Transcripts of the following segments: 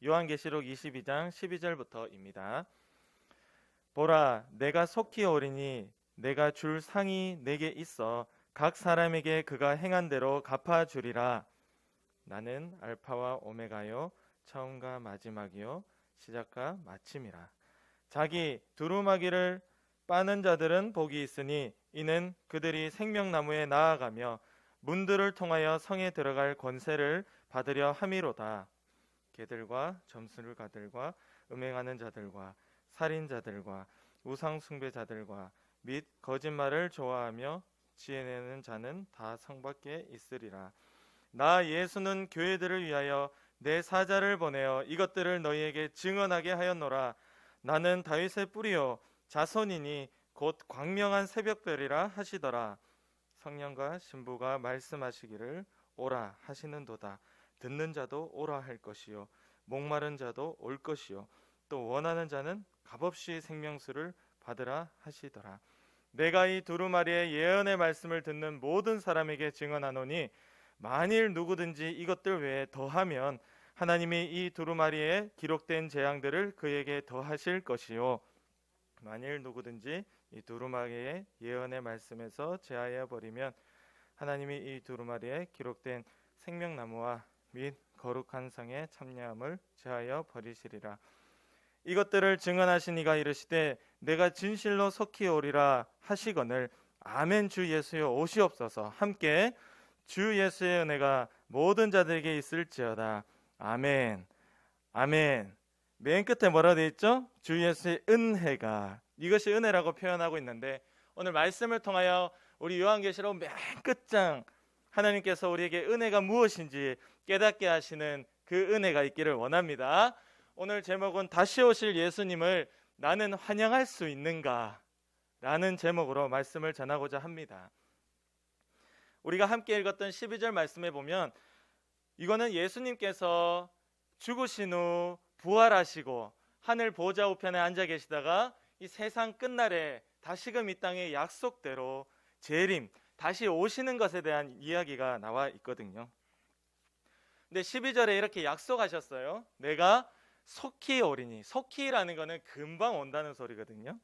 요한계시록 22장 12절부터입니다. 보라, 내가 속히 오리니 내가 줄 상이 내게 있어 각 사람에게 그가 행한 대로 갚아주리라. 나는 알파와 오메가요, 처음과 마지막이요, 시작과 마침이라. 자기 두루마기를 빠는 자들은 복이 있으니 이는 그들이 생명나무에 나아가며 문들을 통하여 성에 들어갈 권세를 받으려 함이로다. 개들과 점술가들과 음행하는 자들과 살인자들과 우상숭배자들과 및 거짓말을 좋아하며 지혜내는 자는 다 성 밖에 있으리라. 나 예수는 교회들을 위하여 내 사자를 보내어 이것들을 너희에게 증언하게 하였노라. 나는 다윗의 뿌리요 자손이니 곧 광명한 새벽별이라 하시더라. 성령과 신부가 말씀하시기를 오라 하시는도다. 듣는 자도 오라 할 것이요 목마른 자도 올 것이요 또 원하는 자는 값없이 생명수를 받으라 하시더라. 내가 이 두루마리의 예언의 말씀을 듣는 모든 사람에게 증언하노니 만일 누구든지 이것들 외에 더하면 하나님이 이 두루마리에 기록된 재앙들을 그에게 더하실 것이요 만일 누구든지 이 두루마리의 예언의 말씀에서 제하여 버리면 하나님이 이 두루마리에 기록된 생명나무와 및 거룩한 성의 참여함을 제하여 버리시리라. 이것들을 증언하신 이가 이르시되 내가 진실로 속히 오리라 하시거늘 아멘. 주 예수여 오시옵소서. 함께 주 예수의 은혜가 모든 자들에게 있을지어다. 아멘. 아멘. 맨 끝에 뭐라 되어 있죠? 주 예수의 은혜가. 이것이 은혜라고 표현하고 있는데 오늘 말씀을 통하여 우리 요한계시록 맨 끝장 하나님께서 우리에게 은혜가 무엇인지 깨닫게 하시는 그 은혜가 있기를 원합니다. 오늘 제목은 다시 오실 예수님을 나는 환영할 수 있는가? 라는 제목으로 말씀을 전하고자 합니다. 우리가 함께 읽었던 12절 말씀에 보면 이거는 예수님께서 죽으신 후 부활하시고 하늘 보좌 우편에 앉아 계시다가 이 세상 끝날에 다시금 이 땅의 약속대로 재림, 다시 오시는 것에 대한 이야기가 나와 있거든요. 근데 12절에 이렇게 약속하셨어요. 내가 속히 오리니. 속히라는 거는 금방 온다는 소리거든요.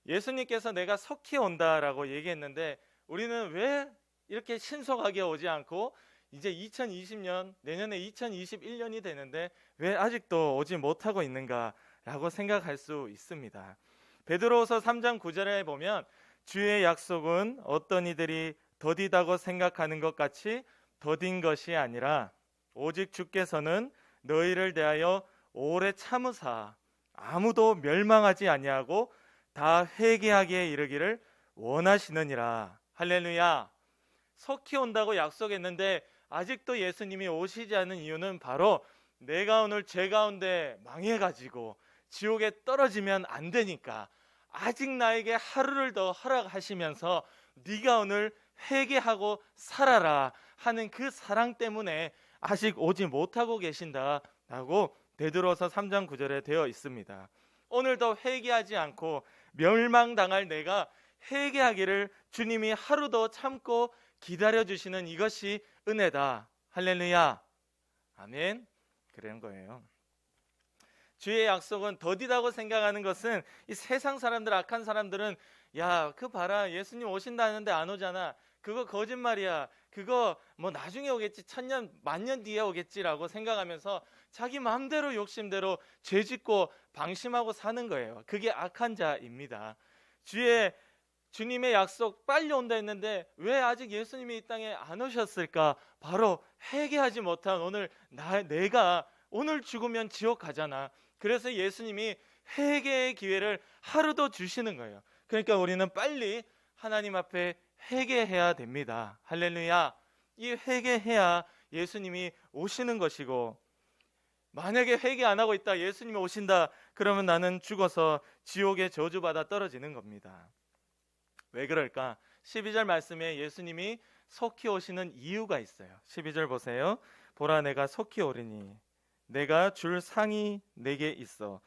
예수님께서 내가 속히 온다라고 얘기했는데 우리는 왜 이렇게 신속하게 오지 않고 이제 2020년, 내년에 2021년이 되는데 왜 아직도 오지 못하고 있는가라고 생각할 수 있습니다. 베드로후서 3장 9절에 보면 주의 약속은 어떤 이들이 더디다고 생각하는 것 같이 더딘 것이 아니라 오직 주께서는 너희를 대하여 오래 참으사 아무도 멸망하지 아니하고 다 회개하기에 이르기를 원하시느니라. 할렐루야. 속히 온다고 약속했는데 아직도 예수님이 오시지 않은 이유는 바로 내가 오늘 죄 가운데 망해가지고 지옥에 떨어지면 안 되니까 아직 나에게 하루를 더 허락하시면서 네가 오늘 회개하고 살아라 하는 그 사랑 때문에 아직 오지 못하고 계신다라고 베드로서 3장 9절에 되어 있습니다. 오늘도 회개하지 않고 멸망당할 내가 회개하기를 주님이 하루 더 참고 기다려주시는 이것이 은혜다. 할렐루야. 아멘. 그런 거예요. 주의 약속은 더디다고 생각하는 것은 이 세상 사람들, 악한 사람들은 야, 그 봐라, 예수님 오신다는데 안 오잖아. 그거 거짓말이야. 그거 뭐 나중에 오겠지, 천년 만년 뒤에 오겠지라고 생각하면서 자기 마음대로 욕심대로 죄짓고 방심하고 사는 거예요. 그게 악한 자입니다. 주님의 약속 빨리 온다 했는데 왜 아직 예수님이 이 땅에 안 오셨을까? 바로 회개하지 못한 오늘 내가 오늘 죽으면 지옥 가잖아. 그래서 예수님이 회개의 기회를 하루 더 주시는 거예요. 그러니까 우리는 빨리 하나님 앞에 회개해야 됩니다. 할렐루야. 이 회개해야 예수님이 오시는 것이고, 만약에 회개 안 하고 있다, 예수님이 오신다, 그러면 나는 죽어서 지옥에 저주받아 떨어지는 겁니다. 왜 그럴까? 12절 말씀에 예수님이 속히 오시는 이유가 있어요. 12절 보세요. 보라, 내가 속히 오리니 내가 줄 상이 내게 있어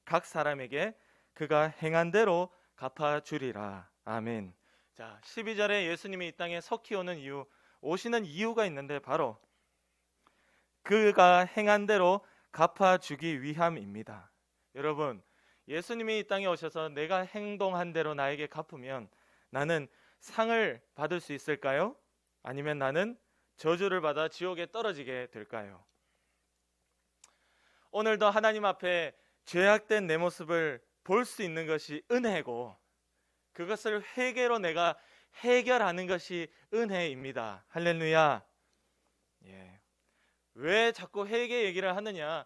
각 사람에게 그가 행한 대로 갚아주리라. 아멘. 자, 12절에 예수님이 이 땅에 속히 오는 이유, 오시는 이유가 있는데 바로 그가 행한 대로 갚아주기 위함입니다. 여러분, 예수님이 이 땅에 오셔서 내가 행동한 대로 나에게 갚으면 나는 상을 받을 수 있을까요? 아니면 나는 저주를 받아 지옥에 떨어지게 될까요? 오늘도 하나님 앞에 죄악된 내 모습을 볼 수 있는 것이 은혜고, 그것을 회개로 내가 해결하는 것이 은혜입니다. 할렐루야. 예. 왜 자꾸 회개 얘기를 하느냐?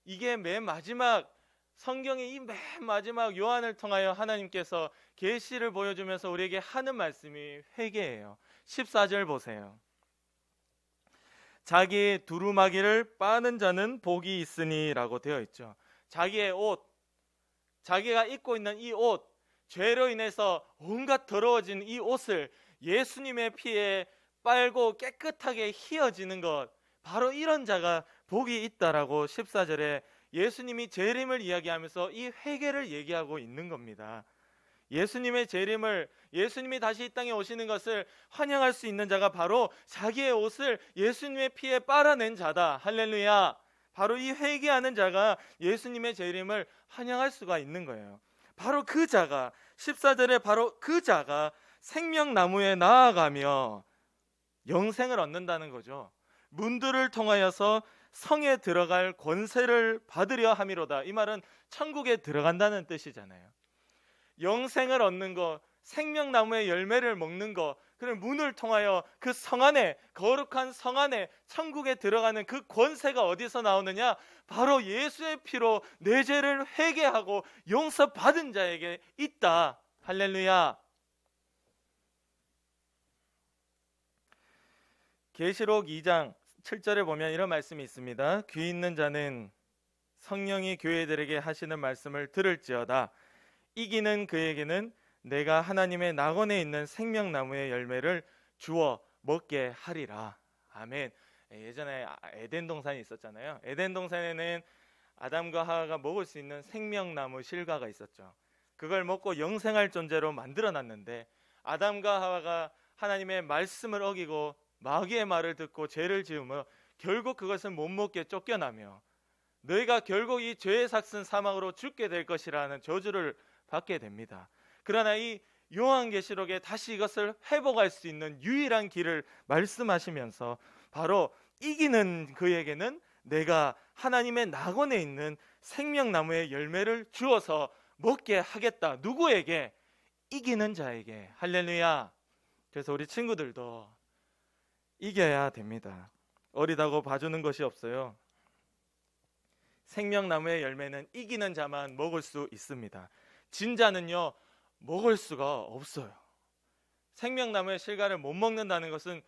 이게 맨 마지막, 성경의 이 맨 마지막 요한을 통하여 하나님께서 계시를 보여주면서 우리에게 하는 말씀이 회개예요. 14절 보세요. 자기 두루마기를 빠는 자는 복이 있으니 라고 되어 있죠. 자기의 옷, 자기가 입고 있는 이 옷, 죄로 인해서 온갖 더러워진 이 옷을 예수님의 피에 빨고 깨끗하게 휘어지는 것, 바로 이런 자가 복이 있다라고 14절에 예수님이 재림을 이야기하면서 이 회개를 얘기하고 있는 겁니다. 예수님의 재림을, 예수님이 다시 이 땅에 오시는 것을 환영할 수 있는 자가 바로 자기의 옷을 예수님의 피에 빨아낸 자다. 할렐루야. 바로 이 회개하는 자가 예수님의 재림을 환영할 수가 있는 거예요. 바로 그 자가, 14절에 바로 그 자가 생명나무에 나아가며 영생을 얻는다는 거죠. 문들을 통하여서 성에 들어갈 권세를 받으려 함이로다. 이 말은 천국에 들어간다는 뜻이잖아요. 영생을 얻는 것, 생명나무의 열매를 먹는 것, 그리고 문을 통하여 그 성 안에, 거룩한 성 안에 천국에 들어가는 그 권세가 어디서 나오느냐? 바로 예수의 피로 내 죄를 회개하고 용서받은 자에게 있다. 할렐루야. 계시록 2장 7절에 보면 이런 말씀이 있습니다. 귀 있는 자는 성령이 교회들에게 하시는 말씀을 들을지어다. 이기는 그에게는 내가 하나님의 낙원에 있는 생명나무의 열매를 주어 먹게 하리라. 아멘. 예전에 에덴 동산이 있었잖아요. 에덴 동산에는 아담과 하와가 먹을 수 있는 생명나무 실과가 있었죠. 그걸 먹고 영생할 존재로 만들어놨는데 아담과 하와가 하나님의 말씀을 어기고 마귀의 말을 듣고 죄를 지으며 결국 그것을 못 먹게 쫓겨나며 너희가 결국 이 죄의 삭슨 사망으로 죽게 될 것이라는 저주를 받게 됩니다. 그러나 이 요한계시록에 다시 이것을 회복할 수 있는 유일한 길을 말씀하시면서 바로 이기는 그에게는 내가 하나님의 낙원에 있는 생명나무의 열매를 주어서 먹게 하겠다. 누구에게? 이기는 자에게. 할렐루야. 그래서 우리 친구들도 이겨야 됩니다. 어리다고 봐주는 것이 없어요. 생명나무의 열매는 이기는 자만 먹을 수 있습니다. 진자는요 먹을 수가 없어요. 생명나무의 실과를 못 먹는다는 것은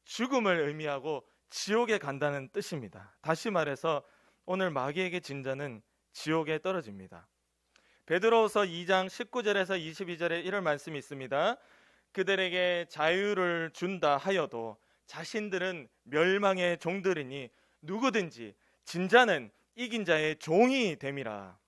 죽음을 의미하고 지옥에 간다는 뜻입니다. 다시 말해서 오늘 마귀에게 진 자는 지옥에 떨어집니다. 베드로후서 2장 19절에서 22절에 이런 말씀이 있습니다. 그들에게 자유를 준다 하여도 자신들은 멸망의 종들이니 누구든지 진 자는 이긴 자의 종이 됨이라.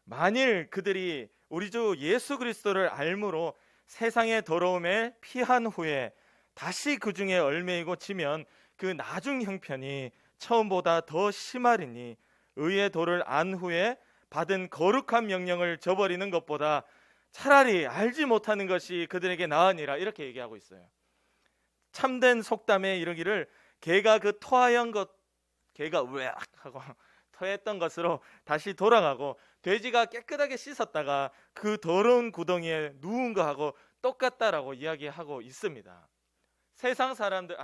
만일 그들이 우리 주 예수 그리스도를 알므로 세상의 더러움에 피한 후에 다시 그 중에 얽매이고 지면 그 나중 형편이 처음보다 더 심하리니 의의 도를 안 후에 받은 거룩한 명령을 저버리는 것보다 차라리 알지 못하는 것이 그들에게 나으니라. 이렇게 얘기하고 있어요. 참된 속담에 이르기를 개가 그 토하연 것, 개가 으악 하고 토했던 것으로 다시 돌아가고 돼지가 깨끗하게 씻었다가 그 더러운 구덩이에 누운 거하고 똑같다라고 이야기하고 있습니다. 세상 사람들이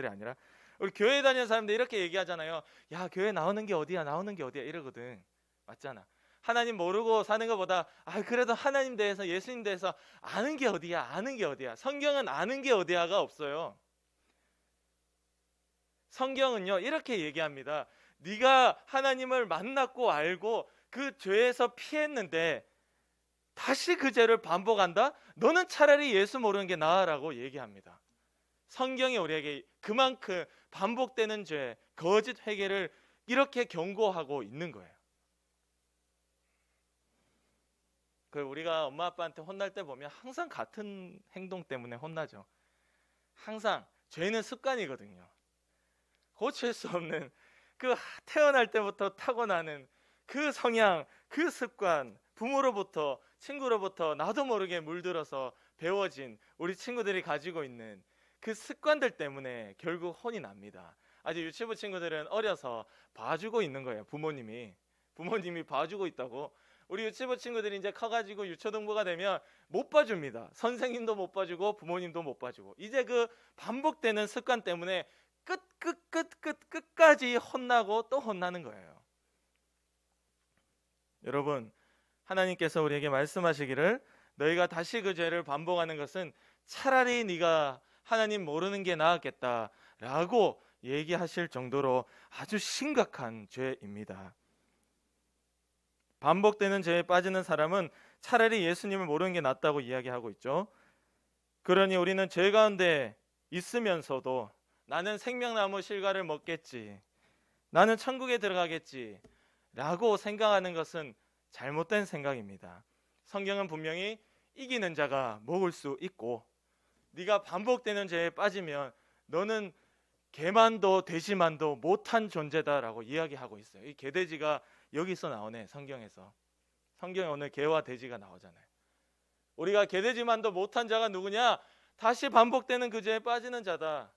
아니라 우리 교회 다니는 사람들 이렇게 얘기하잖아요. 야, 교회 나오는 게 어디야 이러거든. 맞잖아. 하나님 모르고 사는 것보다 그래도 하나님 대해서, 예수님 대해서 아는 게 어디야. 성경은 아는 게 어디야가 없어요. 성경은요 이렇게 얘기합니다. 네가 하나님을 만났고 알고 그 죄에서 피했는데 다시 그 죄를 반복한다? 너는 차라리 예수 모르는 게 나아라고 얘기합니다. 성경이 우리에게 그만큼 반복되는 죄, 거짓 회개를 이렇게 경고하고 있는 거예요. 우리가 엄마 아빠한테 혼날 때 보면 항상 같은 행동 때문에 혼나죠. 항상 죄는 습관이거든요. 고칠 수 없는 그 태어날 때부터 타고나는 그 성향, 그 습관, 부모로부터, 친구로부터 나도 모르게 물들어서 배워진 우리 친구들이 가지고 있는 그 습관들 때문에 결국 혼이 납니다. 아직 유치부 친구들은 어려서 봐주고 있는 거예요. 부모님이 봐주고 있다고. 우리 유치부 친구들이 이제 커가지고 유초등부가 되면 못 봐줍니다. 선생님도 못 봐주고 부모님도 못 봐주고. 이제 그 반복되는 습관 때문에 끝까지 혼나고 또 혼나는 거예요. 여러분, 하나님께서 우리에게 말씀하시기를 너희가 다시 그 죄를 반복하는 것은 차라리 네가 하나님 모르는 게 나았겠다라고 얘기하실 정도로 아주 심각한 죄입니다. 반복되는 죄에 빠지는 사람은 차라리 예수님을 모르는 게 낫다고 이야기하고 있죠. 그러니 우리는 죄 가운데 있으면서도 나는 생명나무 실과를 먹겠지, 나는 천국에 들어가겠지 라고 생각하는 것은 잘못된 생각입니다. 성경은 분명히 이기는 자가 먹을 수 있고, 네가 반복되는 죄에 빠지면 너는 개만도 돼지만도 못한 존재다라고 이야기하고 있어요. 이 개돼지가 여기서 나오네. 성경에서. 성경에 오늘 개와 돼지가 나오잖아요. 우리가 개돼지만도 못한 자가 누구냐? 다시 반복되는 그 죄에 빠지는 자다.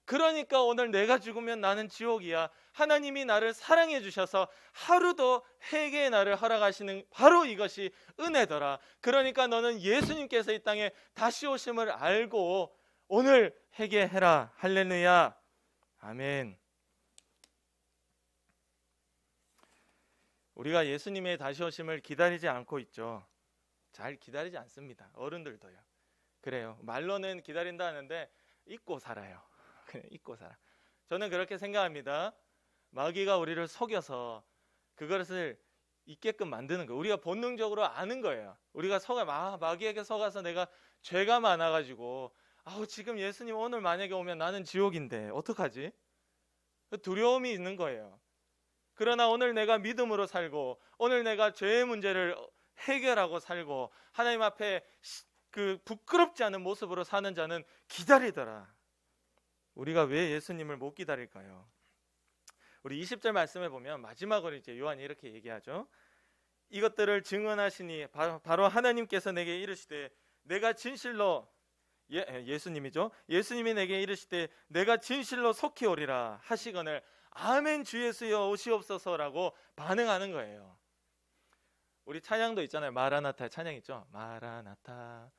그러니까 오늘 내가 죽으면 나는 지옥이야. 하나님이 나를 사랑해 주셔서 하루도 회개의 날을 허락하시는 바로 이것이 은혜더라. 그러니까 너는 예수님께서 이 땅에 다시 오심을 알고 오늘 회개해라. 할렐루야. 아멘. 우리가 예수님의 다시 오심을 기다리지 않고 있죠. 잘 기다리지 않습니다. 어른들도요. 그래요. 말로는 기다린다 하는데 잊고 살아요. 그냥 잊고 살아. 저는 그렇게 생각합니다. 마귀가 우리를 속여서 그것을 잊게끔 만드는 거예요. 우리가 본능적으로 아는 거예요. 우리가 마귀에게 속아서 내가 죄가 많아가지고 지금 예수님 오늘 만약에 오면 나는 지옥인데 어떡하지? 두려움이 있는 거예요. 그러나 오늘 내가 믿음으로 살고 오늘 내가 죄의 문제를 해결하고 살고 하나님 앞에 그 부끄럽지 않은 모습으로 사는 자는 기다리더라. 우리가 왜 예수님을 못 기다릴까요? 우리 20절 말씀에 보면 마지막으로 이제 요한이 이렇게 얘기하죠. 이것들을 증언하시니 바로 하나님께서 내게 이르시되 내가 진실로 예수님이죠. 예수님이 내게 이르시되 내가 진실로 속히 오리라 하시거늘 아멘 주 예수여 오시옵소서라고 반응하는 거예요. 우리 찬양도 있잖아요. 마라나타 찬양 있죠. 마라나타.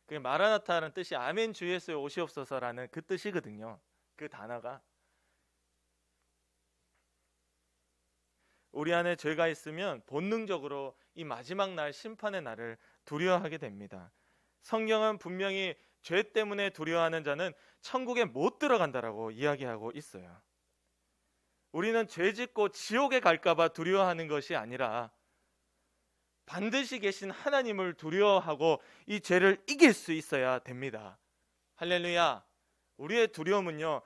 그 마라나타라는 뜻이 아멘 주 예수여 오시옵소서라는 그 뜻이거든요. 그 단어가. 우리 안에 죄가 있으면 본능적으로 이 마지막 날 심판의 날을 두려워하게 됩니다. 성경은 분명히 죄 때문에 두려워하는 자는 천국에 못 들어간다라고 이야기하고 있어요. 우리는 죄 짓고 지옥에 갈까 봐 두려워하는 것이 아니라 반드시 계신 하나님을 두려워하고 이 죄를 이길 수 있어야 됩니다. 할렐루야. 우리의 두려움은요,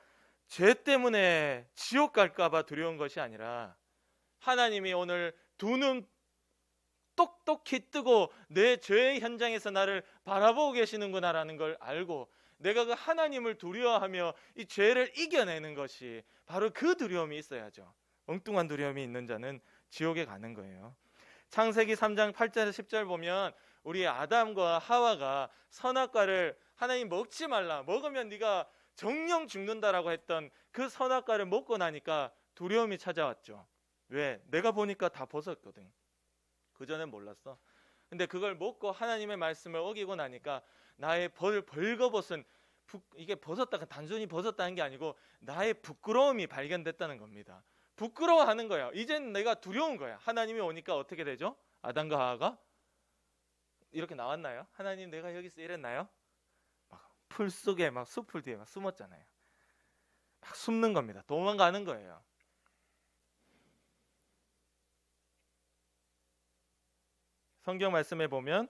죄 때문에 지옥 갈까 봐 두려운 것이 아니라 하나님이 오늘 두 눈 똑똑히 뜨고 내 죄의 현장에서 나를 바라보고 계시는구나라는 걸 알고 내가 그 하나님을 두려워하며 이 죄를 이겨내는 것이 바로 그 두려움이 있어야죠. 엉뚱한 두려움이 있는 자는 지옥에 가는 거예요. 창세기 3장 8절 10절 보면 우리 아담과 하와가 선악과를 하나님 먹지 말라, 먹으면 네가 정령 죽는다라고 했던 그 선악과를 먹고 나니까 두려움이 찾아왔죠. 왜? 내가 보니까 다 벗었거든. 그전엔 몰랐어. 근데 그걸 먹고 하나님의 말씀을 어기고 나니까 나의 벌거벗은 이게 벗었다가 단순히 벗었다는 게 아니고 나의 부끄러움이 발견됐다는 겁니다. 부끄러워하는 거야. 이젠 내가 두려운 거야. 하나님이 오니까 어떻게 되죠? 아담과 하와가 이렇게 나왔나요? 하나님 내가 여기서 이랬나요? 막 풀 속에 막 숲풀 뒤에 막 숨었잖아요. 막 숨는 겁니다. 도망가는 거예요. 성경 말씀에 보면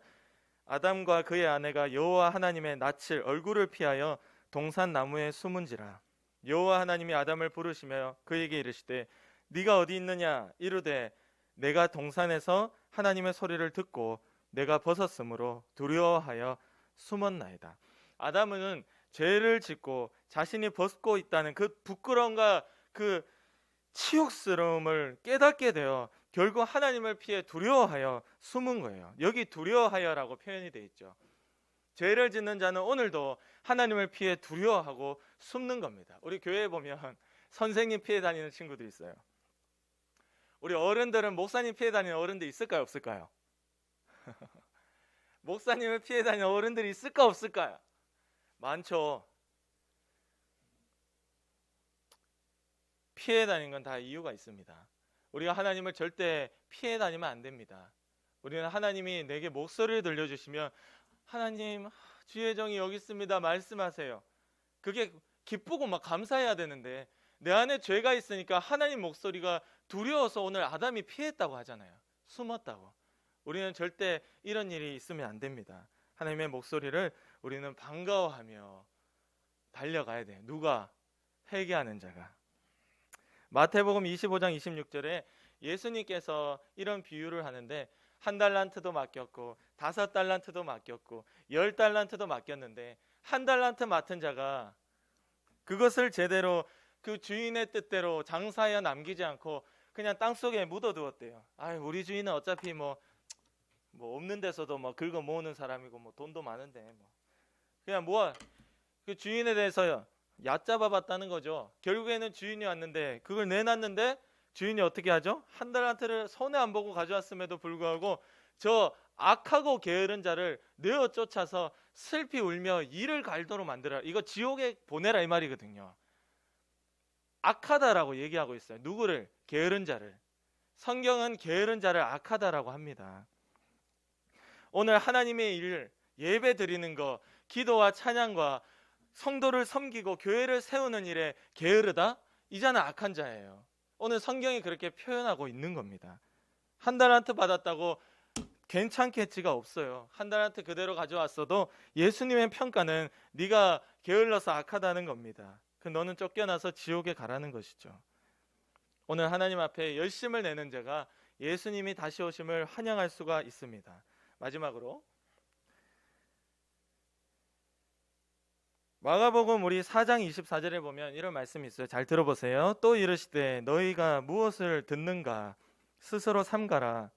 아담과 그의 아내가 여호와 하나님의 낯을 얼굴을 피하여 동산 나무에 숨은지라. 여호와 하나님이 아담을 부르시며 그에게 이르시되 네가 어디 있느냐 이르되 내가 동산에서 하나님의 소리를 듣고 내가 벗었으므로 두려워하여 숨었나이다. 아담은 죄를 짓고 자신이 벗고 있다는 그 부끄러움과 그 치욕스러움을 깨닫게 되어 결국 하나님을 피해 두려워하여 숨은 거예요. 여기 두려워하여라고 표현이 되어 있죠. 죄를 짓는 자는 오늘도 하나님을 피해 두려워하고 숨는 겁니다. 우리 교회에 보면 선생님 피해 다니는 친구들 있어요. 우리 어른들은 목사님 피해 다니는 어른들 있을까요, 없을까요? 목사님을 피해 다니는 어른들이 있을까, 없을까요? 많죠. 피해 다니는 건 다 이유가 있습니다. 우리가 하나님을 절대 피해 다니면 안 됩니다. 우리는 하나님이 내게 목소리를 들려주시면 하나님, 주의 정이 여기 있습니다, 말씀하세요. 그게 기쁘고 막 감사해야 되는데 내 안에 죄가 있으니까 하나님 목소리가 두려워서 오늘 아담이 피했다고 하잖아요. 숨었다고. 우리는 절대 이런 일이 있으면 안 됩니다. 하나님의 목소리를 우리는 반가워하며 달려가야 돼요. 누가? 회개하는 자가. 마태복음 25장 26절에 예수님께서 이런 비유를 하는데 1달란트도 맡겼고 5달란트도 맡겼고 10달란트도 맡겼는데 1달란트 맡은 자가 그것을 제대로 그 주인의 뜻대로 장사하여 남기지 않고 그냥 땅속에 묻어두었대요. 우리 주인은 어차피 뭐 없는 데서도 뭐 긁어 모으는 사람이고 뭐 돈도 많은데 그냥 그 주인에 대해서 얕잡아봤다는 거죠. 결국에는 주인이 왔는데 그걸 내놨는데 주인이 어떻게 하죠? 1달란트를 손에 안 보고 가져왔음에도 불구하고 저 악하고 게으른 자를 내어 쫓아서 슬피 울며 이를 갈도록 만들어라. 이거 지옥에 보내라 이 말이거든요. 악하다라고 얘기하고 있어요. 누구를? 게으른 자를. 성경은 게으른 자를 악하다라고 합니다. 오늘 하나님의 일, 예배 드리는 거, 기도와 찬양과 성도를 섬기고 교회를 세우는 일에 게으르다? 이 자는 악한 자예요. 오늘 성경이 그렇게 표현하고 있는 겁니다. 1달란트 받았다고 괜찮겠지가 없어요. 1달란트 그대로 가져왔어도 예수님의 평가는 네가 게을러서 악하다는 겁니다. 너는 쫓겨나서 지옥에 가라는 것이죠. 오늘 하나님 앞에 열심을 내는 자가 예수님이 다시 오심을 환영할 수가 있습니다. 마지막으로 마가복음 우리 4장 24절에 보면 이런 말씀이 있어요. 잘 들어보세요. 또 이르시되 너희가 무엇을 듣는가 스스로 삼가라.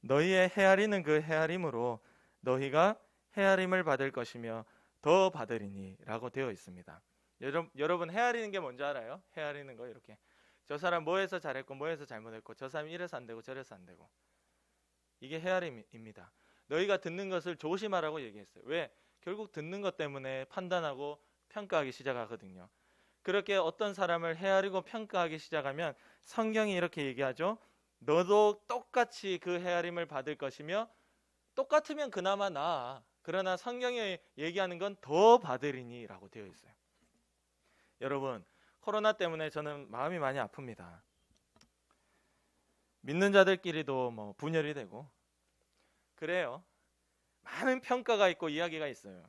너희의 헤아리는 그 헤아림으로 너희가 헤아림을 받을 것이며 더 받으리니 라고 되어 있습니다. 여러분 헤아리는 게 뭔지 알아요? 헤아리는 거 이렇게 저 사람 뭐해서 잘했고 뭐해서 잘못했고 저 사람이 이래서 안 되고 저래서 안 되고 이게 헤아림입니다. 너희가 듣는 것을 조심하라고 얘기했어요. 왜? 결국 듣는 것 때문에 판단하고 평가하기 시작하거든요. 그렇게 어떤 사람을 헤아리고 평가하기 시작하면 성경이 이렇게 얘기하죠. 너도 똑같이 그 헤아림을 받을 것이며 똑같으면 그나마 나아. 그러나 성경이 얘기하는 건 더 받으리니 라고 되어 있어요. 여러분, 코로나 때문에 저는 마음이 많이 아픕니다. 믿는 자들끼리도 분열이 되고 그래요. 많은 평가가 있고 이야기가 있어요.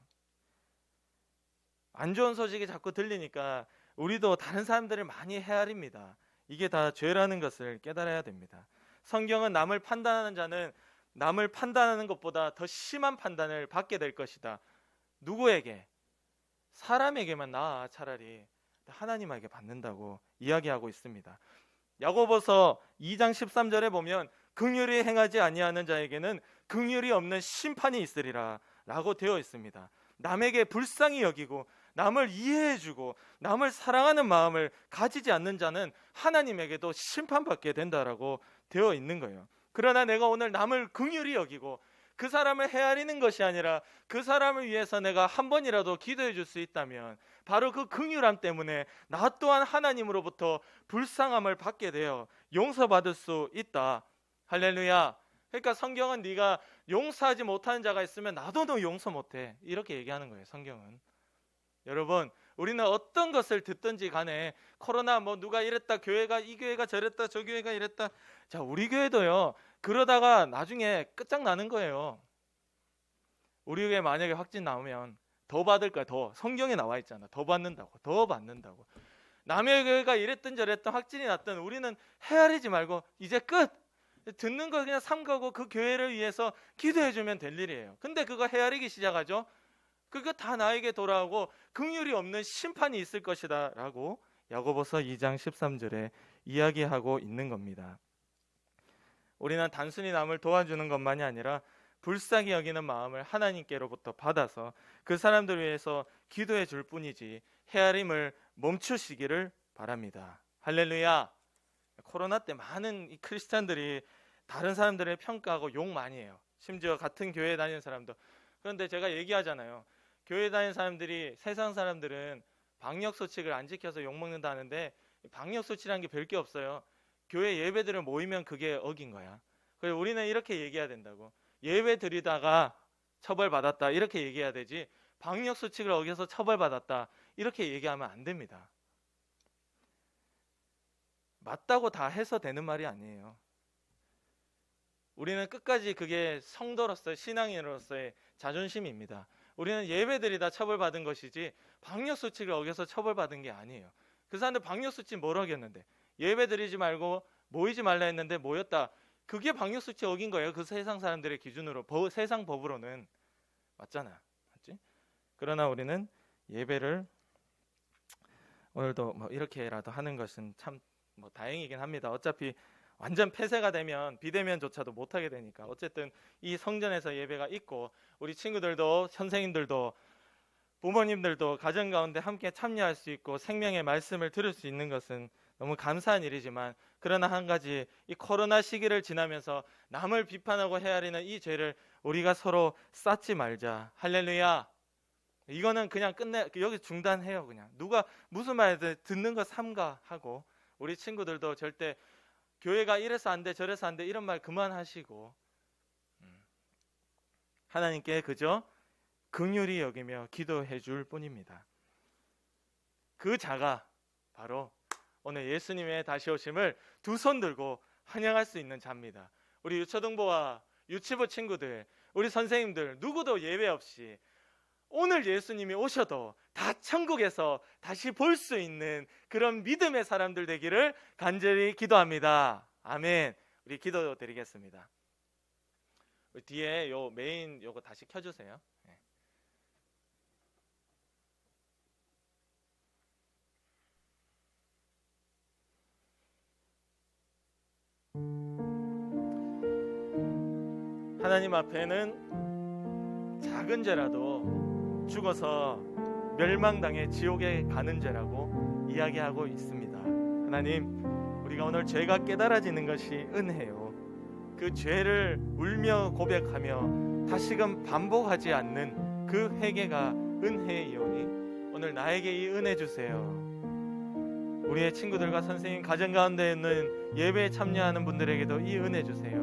안 좋은 소식이 자꾸 들리니까 우리도 다른 사람들을 많이 헤아립니다. 이게 다 죄라는 것을 깨달아야 됩니다. 성경은 남을 판단하는 자는 남을 판단하는 것보다 더 심한 판단을 받게 될 것이다. 누구에게? 사람에게만 나아 차라리 하나님에게 받는다고 이야기하고 있습니다. 야고보서 2장 13절에 보면 긍휼히 행하지 아니하는 자에게는 긍휼이 없는 심판이 있으리라 라고 되어 있습니다. 남에게 불쌍히 여기고 남을 이해해주고 남을 사랑하는 마음을 가지지 않는 자는 하나님에게도 심판받게 된다라고 되어 있는 거예요. 그러나 내가 오늘 남을 긍휼히 여기고 그 사람을 헤아리는 것이 아니라 그 사람을 위해서 내가 한 번이라도 기도해 줄 수 있다면 바로 그 긍휼함 때문에 나 또한 하나님으로부터 불쌍함을 받게 되어 용서받을 수 있다. 할렐루야. 그러니까 성경은 네가 용서하지 못하는 자가 있으면 나도 너 용서 못해 이렇게 얘기하는 거예요. 성경은. 여러분, 우리는 어떤 것을 듣든지 간에 코로나 누가 이랬다, 교회가 이 교회가 저랬다, 저 교회가 이랬다. 자, 우리 교회도요. 그러다가 나중에 끝장나는 거예요. 우리 교회 만약에 확진 나오면 더 받을 거야. 더. 성경에 나와 있잖아. 더 받는다고. 더 받는다고. 남의 교회가 이랬든 저랬든 확진이 났든 우리는 헤아리지 말고 이제 끝. 듣는 거 그냥 삼가고 그 교회를 위해서 기도해주면 될 일이에요. 근데 그거 헤아리기 시작하죠. 그거 다 나에게 돌아오고 긍휼이 없는 심판이 있을 것이다 라고 야고보서 2장 13절에 이야기하고 있는 겁니다. 우리는 단순히 남을 도와주는 것만이 아니라 불쌍히 여기는 마음을 하나님께로부터 받아서 그 사람들을 위해서 기도해 줄 뿐이지 헤아림을 멈추시기를 바랍니다. 할렐루야. 코로나 때 많은 이 크리스찬들이 다른 사람들을 평가하고 욕 많이 해요. 심지어 같은 교회에 다니는 사람도. 그런데 제가 얘기하잖아요. 교회 다니는 사람들이, 세상 사람들은 방역수칙을 안 지켜서 욕먹는다 하는데 방역수칙이라는 게 별 게 없어요. 교회 예배들을 모이면 그게 어긴 거야. 그래서 우리는 이렇게 얘기해야 된다고. 예배 드리다가 처벌받았다 이렇게 얘기해야 되지, 방역수칙을 어겨서 처벌받았다 이렇게 얘기하면 안 됩니다. 맞다고 다 해서 되는 말이 아니에요. 우리는 끝까지 그게 성도로서, 신앙인으로서의 자존심입니다. 우리는 예배드리다 처벌받은 것이지 방역수칙을 어겨서 처벌받은 게 아니에요. 그 사람들 방역수칙 뭘 어겼는데? 예배드리지 말고 모이지 말라 했는데 모였다. 그게 방역수칙 어긴 거예요. 그 세상 사람들의 기준으로, 세상 법으로는. 맞잖아, 맞지? 그러나 우리는 예배를 오늘도 뭐 이렇게라도 하는 것은 참 뭐 다행이긴 합니다. 어차피 완전 폐쇄가 되면 비대면조차도 못하게 되니까 어쨌든 이 성전에서 예배가 있고 우리 친구들도, 선생님들도, 부모님들도 가정 가운데 함께 참여할 수 있고 생명의 말씀을 들을 수 있는 것은 너무 감사한 일이지만, 그러나 한 가지, 이 코로나 시기를 지나면서 남을 비판하고 헤아리는 이 죄를 우리가 서로 쌓지 말자. 할렐루야. 이거는 그냥 여기 중단해요. 그냥 누가 무슨 말이든 듣는 거 삼가하고, 우리 친구들도 절대 교회가 이래서 안 돼 저래서 안 돼 이런 말 그만하시고 하나님께 그저 긍휼히 여기며 기도해 줄 뿐입니다. 그 자가 바로 오늘 예수님의 다시 오심을 두 손 들고 환영할 수 있는 자입니다. 우리 유초등부와 유치부 친구들, 우리 선생님들 누구도 예외 없이 오늘 예수님이 오셔도 다 천국에서 다시 볼 수 있는 그런 믿음의 사람들 되기를 간절히 기도합니다. 아멘. 우리 기도 드리겠습니다. 뒤에 요 메인 요거 다시 켜주세요. 네. 하나님 앞에는 작은 죄라도 죽어서 멸망당해 지옥에 가는 죄라고 이야기하고 있습니다. 하나님, 우리가 오늘 죄가 깨달아지는 것이 은혜요, 그 죄를 울며 고백하며 다시금 반복하지 않는 그 회개가 은혜이오니 오늘 나에게 이 은혜 주세요. 우리의 친구들과 선생님, 가정 가운데 있는 예배에 참여하는 분들에게도 이 은혜 주세요.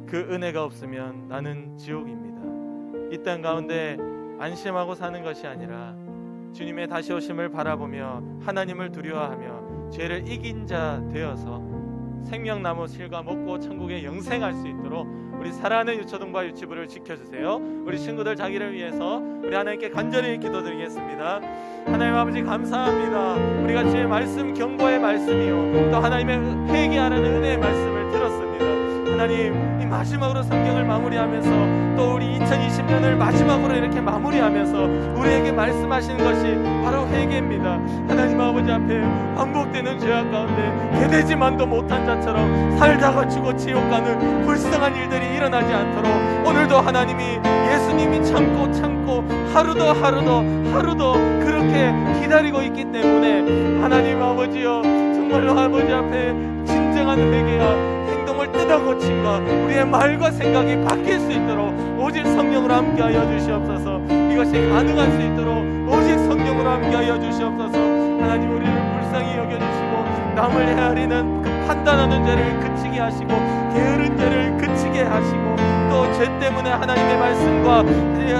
그 은혜가 없으면 나는 지옥입니다. 이 땅 가운데 안심하고 사는 것이 아니라 주님의 다시 오심을 바라보며 하나님을 두려워하며 죄를 이긴 자 되어서 생명나무 실과 먹고 천국에 영생할 수 있도록 우리 사랑하는 유초등부와 유치부를 지켜주세요. 우리 친구들 자기를 위해서 우리 하나님께 간절히 기도드리겠습니다. 하나님 아버지 감사합니다. 우리가 주의 말씀, 경고의 말씀이요 또 하나님의 회개하라는 은혜의 말씀을 들었습니다. 하나님, 이 마지막으로 성경을 마무리하면서 또 우리 2020년을 마지막으로 이렇게 마무리하면서 우리에게 말씀하시는 것이 바로 회개입니다. 하나님 아버지 앞에 반복되는 죄악 가운데 개되지만도 못한 자처럼 살다가 죽어 지옥 가는 불쌍한 일들이 일어나지 않도록 오늘도 하나님이, 예수님이 참고 하루도 그렇게 기다리고 있기 때문에 하나님 아버지여, 정말로 아버지 앞에 진정한 회개와 행동을 뜯어고침과 우리의 말과 생각이 바뀔 수 있도록 오직 성령으로 함께하여 주시옵소서. 이것이 가능할 수 있도록 오직 성령으로 함께하여 주시옵소서. 하나님, 우리를 불쌍히 여겨주시고 남을 헤아리는 그 판단하는 죄를 그치게 하시고 게으른 죄를 그치게 하시고 또 죄 때문에 하나님의 말씀과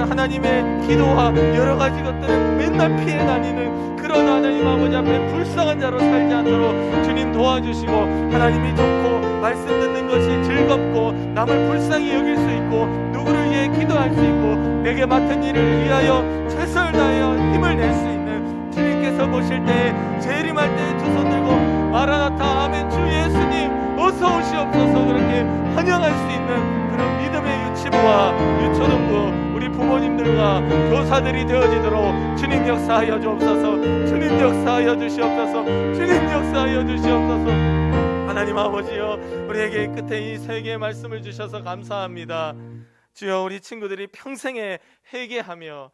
하나님의 기도와 여러 가지 것들을 맨날 피해 다니는 그런 하나님 아버지 앞에 불쌍한 자로 살지 않도록 주님 도와주시고, 하나님이 좋고 말씀 듣는 것이 즐겁고 남을 불쌍히 여길 수 있고 누구를 위해 기도할 수 있고 내게 맡은 일을 위하여 최선을 다하여 힘을 낼 수 있는 주님께서 보실 때, 재림할 때 두 손 들고 마라나타 아멘 주 예수님 어서 오시옵소서 그렇게 환영할 수 있는 그런 믿음의 유치부와 유초등부 우리 부모님들과 교사들이 되어지도록 주님 역사하여 주옵소서. 주님 역사하여 주시옵소서. 주님 역사하여 주시옵소서. 하나님 아버지여, 우리에게 끝에 이 세 개의 말씀을 주셔서 감사합니다. 주여, 우리 친구들이 평생에 회개하며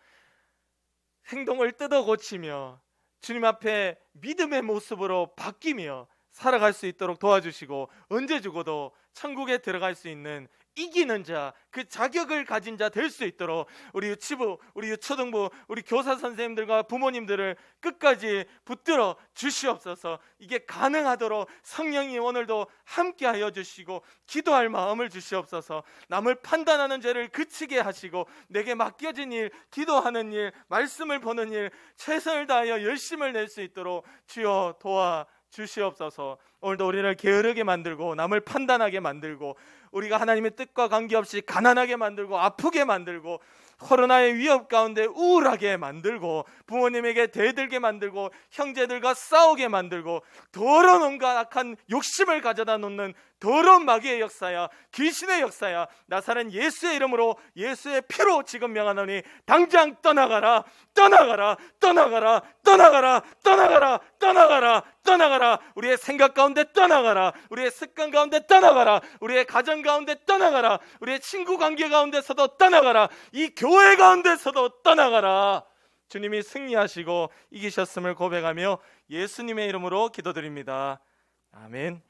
행동을 뜯어 고치며 주님 앞에 믿음의 모습으로 바뀌며 살아갈 수 있도록 도와주시고, 언제 죽어도 천국에 들어갈 수 있는 이기는 자, 그 자격을 가진 자 될 수 있도록 우리 유치부, 우리 유초등부, 우리 교사 선생님들과 부모님들을 끝까지 붙들어 주시옵소서. 이게 가능하도록 성령이 오늘도 함께하여 주시고 기도할 마음을 주시옵소서. 남을 판단하는 죄를 그치게 하시고 내게 맡겨진 일, 기도하는 일, 말씀을 보는 일, 최선을 다하여 열심을 낼 수 있도록 주여 도와 주시옵소서. 오늘도 우리를 게으르게 만들고 남을 판단하게 만들고 우리가 하나님의 뜻과 관계없이 가난하게 만들고 아프게 만들고 코로나의 위협 가운데 우울하게 만들고 부모님에게 대들게 만들고 형제들과 싸우게 만들고 더러운 온갖 악한 욕심을 가져다 놓는 더러운 마귀의 역사야, 귀신의 역사야, 나사렛 예수의 이름으로 예수의 피로 지금 명하노니 당장 떠나가라, 떠나가라, 떠나가라, 떠나가라, 떠나가라, 떠나가라, 떠나가라. 우리의 생각 가운데 떠나가라. 우리의 습관 가운데 떠나가라. 우리의 가정 가운데 떠나가라. 우리의 친구 관계 가운데서도 떠나가라. 이 교회 가운데서도 떠나가라. 주님이 승리하시고 이기셨음을 고백하며 예수님의 이름으로 기도드립니다. 아멘.